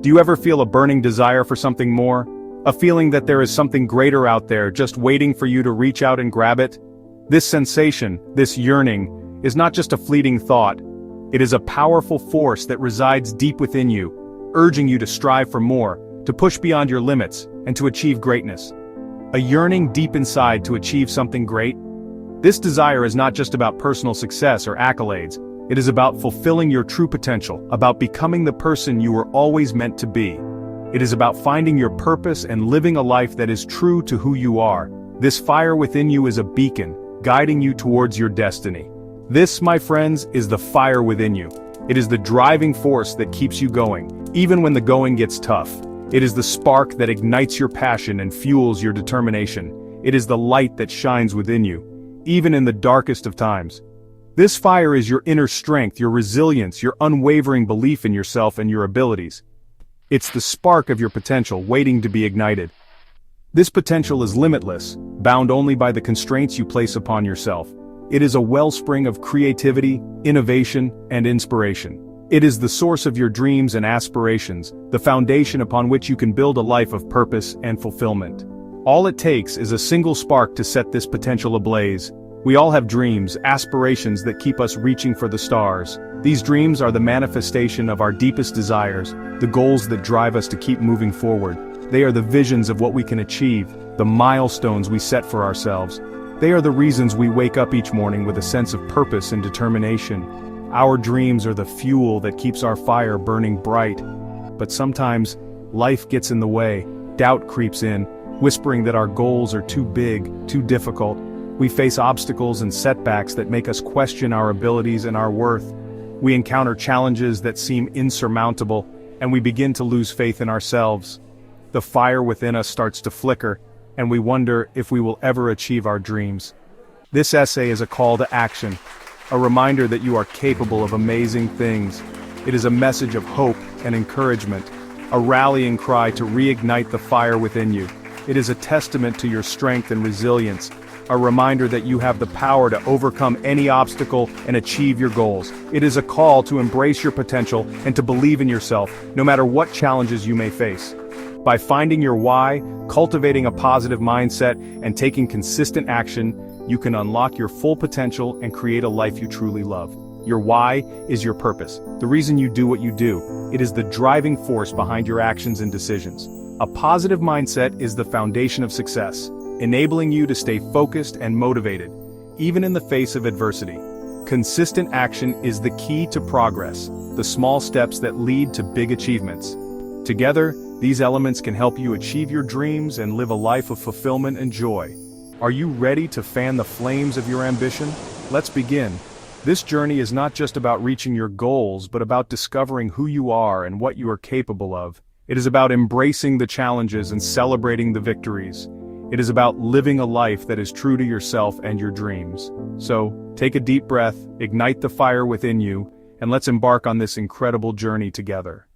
Do you ever feel a burning desire for something more? A feeling that there is something greater out there just waiting for you to reach out and grab it? This sensation, this yearning, is not just a fleeting thought. It is a powerful force that resides deep within you, urging you to strive for more, to push beyond your limits, and to achieve greatness. A yearning deep inside to achieve something great? This desire is not just about personal success or accolades. It is about fulfilling your true potential, about becoming the person you were always meant to be. It is about finding your purpose and living a life that is true to who you are. This fire within you is a beacon, guiding you towards your destiny. This, my friends, is the fire within you. It is the driving force that keeps you going, even when the going gets tough. It is the spark that ignites your passion and fuels your determination. It is the light that shines within you, even in the darkest of times. This fire is your inner strength, your resilience, your unwavering belief in yourself and your abilities. It's the spark of your potential waiting to be ignited. This potential is limitless, bound only by the constraints you place upon yourself. It is a wellspring of creativity, innovation, and inspiration. It is the source of your dreams and aspirations, the foundation upon which you can build a life of purpose and fulfillment. All it takes is a single spark to set this potential ablaze. We all have dreams, aspirations that keep us reaching for the stars. These dreams are the manifestation of our deepest desires, the goals that drive us to keep moving forward. They are the visions of what we can achieve, the milestones we set for ourselves. They are the reasons we wake up each morning with a sense of purpose and determination. Our dreams are the fuel that keeps our fire burning bright. But sometimes, life gets in the way, doubt creeps in, whispering that our goals are too big, too difficult. We face obstacles and setbacks that make us question our abilities and our worth. We encounter challenges that seem insurmountable, and we begin to lose faith in ourselves. The fire within us starts to flicker, and we wonder if we will ever achieve our dreams. This essay is a call to action, a reminder that you are capable of amazing things. It is a message of hope and encouragement, a rallying cry to reignite the fire within you. It is a testament to your strength and resilience, a reminder that you have the power to overcome any obstacle and achieve your goals. It is a call to embrace your potential and to believe in yourself, no matter what challenges you may face. By finding your why, cultivating a positive mindset, and taking consistent action, you can unlock your full potential and create a life you truly love. Your why is your purpose, the reason you do what you do. It is the driving force behind your actions and decisions. A positive mindset is the foundation of success, enabling you to stay focused and motivated, even in the face of adversity. Consistent action is the key to progress, the small steps that lead to big achievements. Together, these elements can help you achieve your dreams and live a life of fulfillment and joy. Are you ready to fan the flames of your ambition? Let's begin. This journey is not just about reaching your goals, but about discovering who you are and what you are capable of. It is about embracing the challenges and celebrating the victories. It is about living a life that is true to yourself and your dreams. So, take a deep breath, ignite the fire within you, and let's embark on this incredible journey together.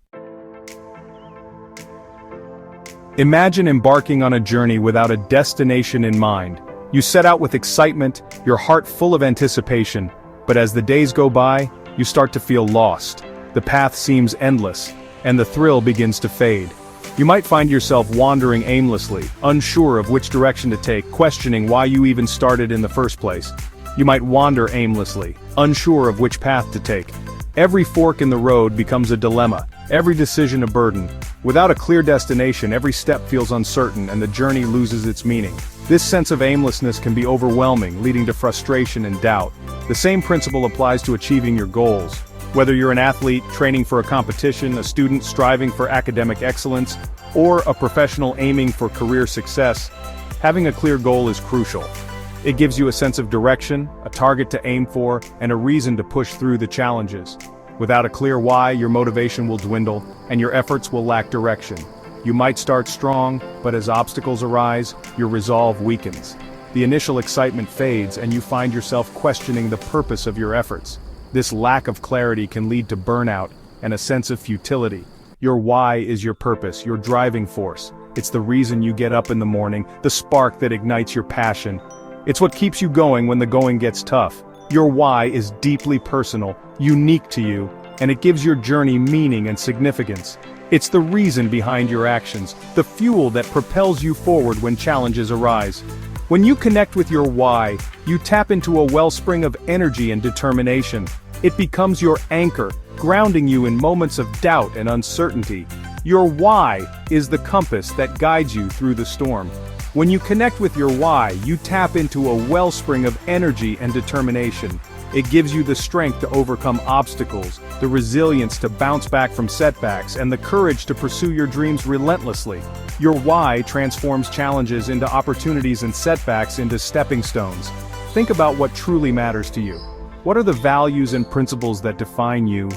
Imagine embarking on a journey without a destination in mind. You set out with excitement, your heart full of anticipation, but as the days go by, you start to feel lost. The path seems endless, and the thrill begins to fade. You might find yourself wandering aimlessly, unsure of which direction to take, questioning why you even started in the first place. You might wander aimlessly, unsure of which path to take. Every fork in the road becomes a dilemma, every decision a burden. Without a clear destination, every step feels uncertain and the journey loses its meaning. This sense of aimlessness can be overwhelming, leading to frustration and doubt. The same principle applies to achieving your goals. Whether you're an athlete training for a competition, a student striving for academic excellence, or a professional aiming for career success, having a clear goal is crucial. It gives you a sense of direction, a target to aim for, and a reason to push through the challenges. Without a clear why, your motivation will dwindle, and your efforts will lack direction. You might start strong, but as obstacles arise, your resolve weakens. The initial excitement fades, and you find yourself questioning the purpose of your efforts. This lack of clarity can lead to burnout and a sense of futility. Your why is your purpose, your driving force. It's the reason you get up in the morning, the spark that ignites your passion. It's what keeps you going when the going gets tough. Your why is deeply personal, unique to you, and it gives your journey meaning and significance. It's the reason behind your actions, the fuel that propels you forward when challenges arise. When you connect with your why, you tap into a wellspring of energy and determination. It becomes your anchor, grounding you in moments of doubt and uncertainty. Your why is the compass that guides you through the storm. When you connect with your why, you tap into a wellspring of energy and determination. It gives you the strength to overcome obstacles, the resilience to bounce back from setbacks, and the courage to pursue your dreams relentlessly. Your why transforms challenges into opportunities and setbacks into stepping stones. Think about what truly matters to you. What are the values and principles that define you?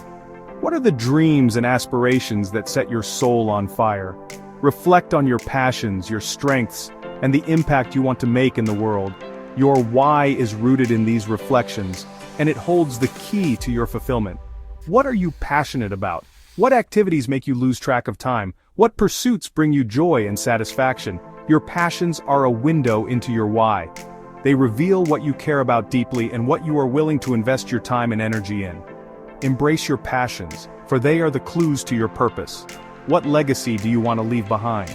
What are the dreams and aspirations that set your soul on fire? Reflect on your passions, your strengths, and the impact you want to make in the world. Your why is rooted in these reflections, and it holds the key to your fulfillment. What are you passionate about? What activities make you lose track of time? What pursuits bring you joy and satisfaction? Your passions are a window into your why. They reveal what you care about deeply and what you are willing to invest your time and energy in. Embrace your passions, for they are the clues to your purpose. What legacy do you want to leave behind?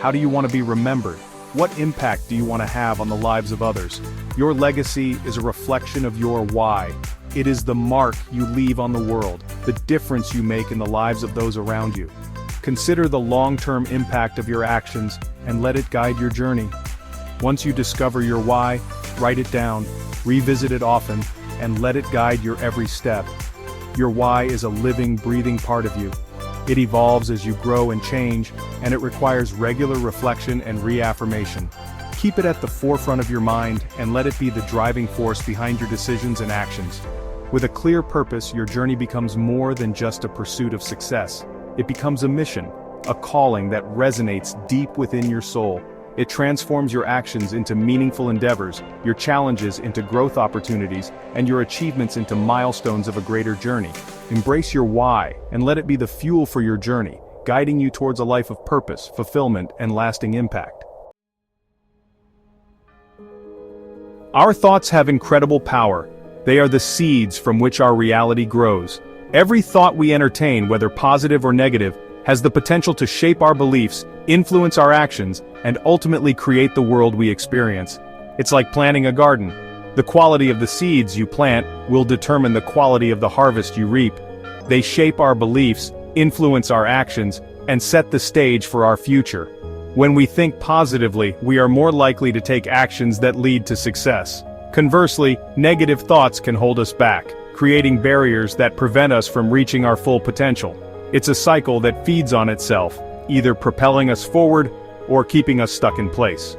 How do you want to be remembered? What impact do you want to have on the lives of others? Your legacy is a reflection of your why. It is the mark you leave on the world, the difference you make in the lives of those around you. Consider the long-term impact of your actions and let it guide your journey. Once you discover your why, write it down, revisit it often, and let it guide your every step. Your why is a living, breathing part of you. It evolves as you grow and change, and it requires regular reflection and reaffirmation. Keep it at the forefront of your mind and let it be the driving force behind your decisions and actions. With a clear purpose, your journey becomes more than just a pursuit of success. It becomes a mission, a calling that resonates deep within your soul. It transforms your actions into meaningful endeavors, your challenges into growth opportunities, and your achievements into milestones of a greater journey. Embrace your why and let it be the fuel for your journey, guiding you towards a life of purpose, fulfillment, and lasting impact. Our thoughts have incredible power. They are the seeds from which our reality grows. Every thought we entertain, whether positive or negative, has the potential to shape our beliefs, influence our actions, and ultimately create the world we experience. It's like planting a garden. The quality of the seeds you plant will determine the quality of the harvest you reap. They shape our beliefs, influence our actions, and set the stage for our future. When we think positively, we are more likely to take actions that lead to success. Conversely, negative thoughts can hold us back, creating barriers that prevent us from reaching our full potential. It's a cycle that feeds on itself, either propelling us forward or keeping us stuck in place,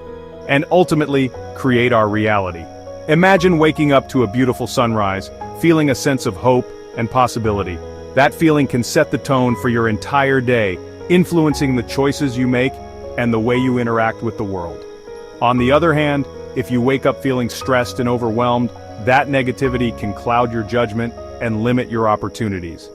and ultimately create our reality. Imagine waking up to a beautiful sunrise, feeling a sense of hope and possibility. That feeling can set the tone for your entire day, influencing the choices you make and the way you interact with the world. On the other hand, if you wake up feeling stressed and overwhelmed, that negativity can cloud your judgment and limit your opportunities.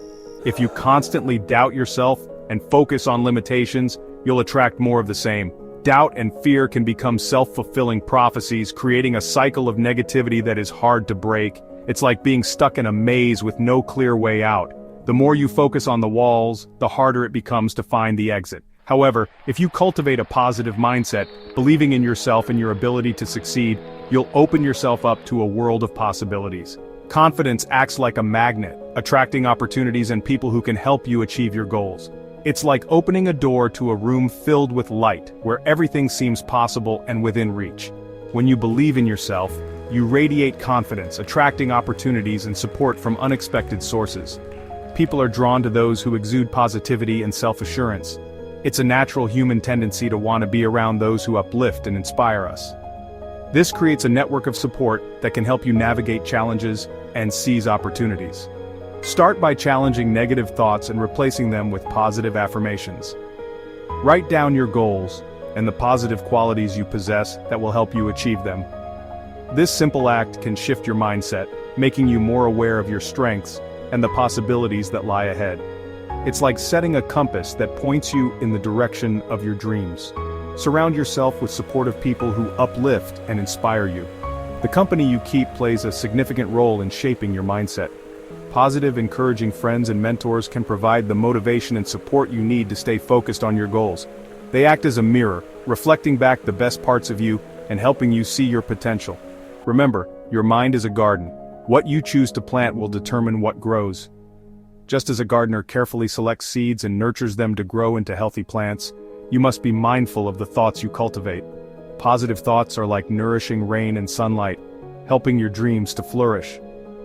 If you constantly doubt yourself and focus on limitations, you'll attract more of the same. Doubt and fear can become self-fulfilling prophecies, creating a cycle of negativity that is hard to break. It's like being stuck in a maze with no clear way out. The more you focus on the walls, the harder it becomes to find the exit. However, if you cultivate a positive mindset, believing in yourself and your ability to succeed, you'll open yourself up to a world of possibilities. Confidence acts like a magnet, attracting opportunities and people who can help you achieve your goals. It's like opening a door to a room filled with light, where everything seems possible and within reach. When you believe in yourself, you radiate confidence, attracting opportunities and support from unexpected sources. People are drawn to those who exude positivity and self-assurance. It's a natural human tendency to want to be around those who uplift and inspire us. This creates a network of support that can help you navigate challenges and seize opportunities. Start by challenging negative thoughts and replacing them with positive affirmations. Write down your goals and the positive qualities you possess that will help you achieve them. This simple act can shift your mindset, making you more aware of your strengths and the possibilities that lie ahead. It's like setting a compass that points you in the direction of your dreams. Surround yourself with supportive people who uplift and inspire you. The company you keep plays a significant role in shaping your mindset. Positive, encouraging friends and mentors can provide the motivation and support you need to stay focused on your goals. They act as a mirror, reflecting back the best parts of you and helping you see your potential. Remember, your mind is a garden. What you choose to plant will determine what grows. Just as a gardener carefully selects seeds and nurtures them to grow into healthy plants, you must be mindful of the thoughts you cultivate. Positive thoughts are like nourishing rain and sunlight, helping your dreams to flourish.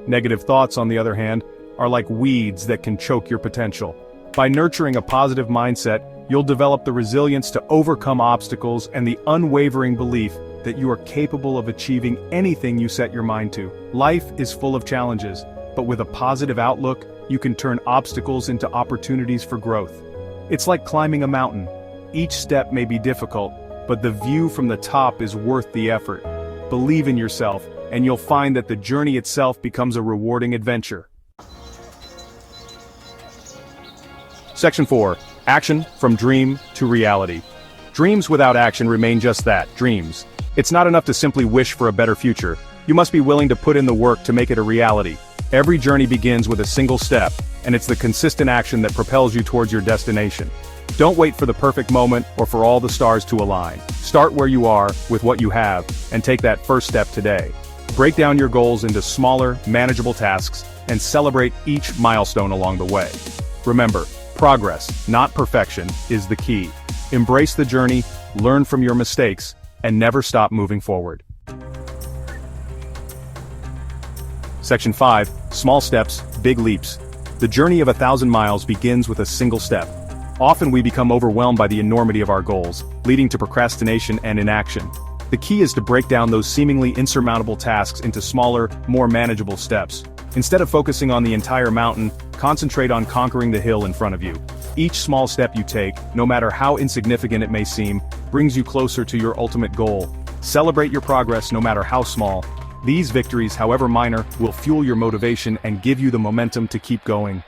Negative thoughts, on the other hand, are like weeds that can choke your potential. By nurturing a positive mindset, you'll develop the resilience to overcome obstacles and the unwavering belief that you are capable of achieving anything you set your mind to. Life is full of challenges, but with a positive outlook, you can turn obstacles into opportunities for growth. It's like climbing a mountain. Each step may be difficult, but the view from the top is worth the effort. Believe in yourself, and you'll find that the journey itself becomes a rewarding adventure. Section 4. Action from dream to reality. Dreams without action remain just that, dreams. It's not enough to simply wish for a better future. You must be willing to put in the work to make it a reality. Every journey begins with a single step, and it's the consistent action that propels you towards your destination. Don't wait for the perfect moment or for all the stars to align. Start where you are, with what you have, and take that first step today. Break down your goals into smaller, manageable tasks, and celebrate each milestone along the way. Remember, progress, not perfection, is the key. Embrace the journey, learn from your mistakes, and never stop moving forward. Section 5. Small steps, big leaps. The journey of 1,000 miles begins with a single step. Often we become overwhelmed by the enormity of our goals, leading to procrastination and inaction. The key is to break down those seemingly insurmountable tasks into smaller, more manageable steps. Instead of focusing on the entire mountain, concentrate on conquering the hill in front of you. Each small step you take, no matter how insignificant it may seem, brings you closer to your ultimate goal. Celebrate your progress no matter how small. These victories, however minor, will fuel your motivation and give you the momentum to keep going.